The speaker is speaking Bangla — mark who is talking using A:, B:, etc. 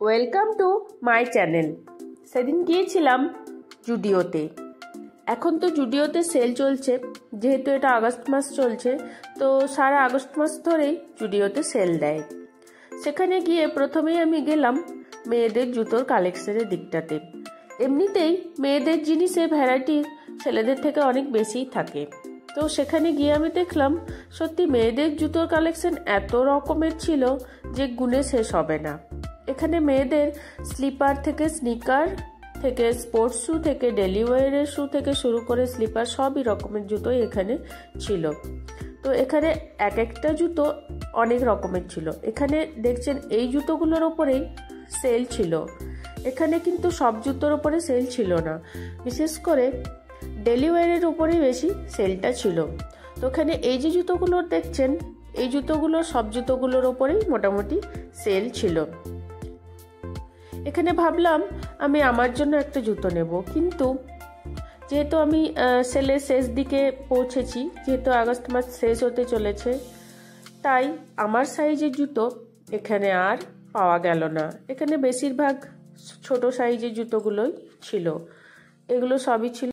A: Welcome to my channel. সেদিন গিয়েছিলাম জুডিওতে। এখন তো জুডিওতে সেল চলছে, যেহেতু এটা আগস্ট মাস চলছে, তো সারা আগস্ট মাস ধরেই জুডিওতে সেল দেয়। সেখানে গিয়ে প্রথমেই আমি গেলাম মেয়েদের জুতোর কালেকশনের দিকটাতে। এমনিতেই মেয়েদের জিনিসে ভ্যারাইটি ছেলেদের থেকে অনেক বেশিই থাকে। তো সেখানে গিয়ে আমি দেখলাম সত্যি মেয়েদের জুতোর কালেকশন এত রকমের ছিল যে গুণে শেষ হবে না। এখানে মেয়েদের স্লিপার থেকে স্নিকার থেকে স্পোর্টস শু থেকে ডেলি ওয়ারের শু থেকে শুরু করে স্লিপার সবই রকমের জুতোই এখানে ছিল। তো এখানে এক একটা জুতো অনেক রকমের ছিল। এখানে দেখছেন এই জুতোগুলোর ওপরেই সেল ছিল। এখানে কিন্তু সব জুতোর ওপরে সেল ছিল না, বিশেষ করে ডেলি ওয়ারের উপরেই বেশি সেলটা ছিল। তো এখানে এই যে জুতোগুলো দেখছেন, এই জুতোগুলো সব জুতোগুলোর ওপরেই মোটামুটি সেল ছিল। এখানে ভাবলাম আমি আমার জন্য একটা জুতো নেব, কিন্তু যেহেতু আমি সেলের শেষ দিকে পৌঁছেছি, যেহেতু আগস্ট মাস শেষ হতে চলেছে, তাই আমার সাইজের জুতো এখানে আর পাওয়া গেল না। এখানে বেশিরভাগ ছোট সাইজের জুতোগুলোই ছিল, এগুলো সবই ছিল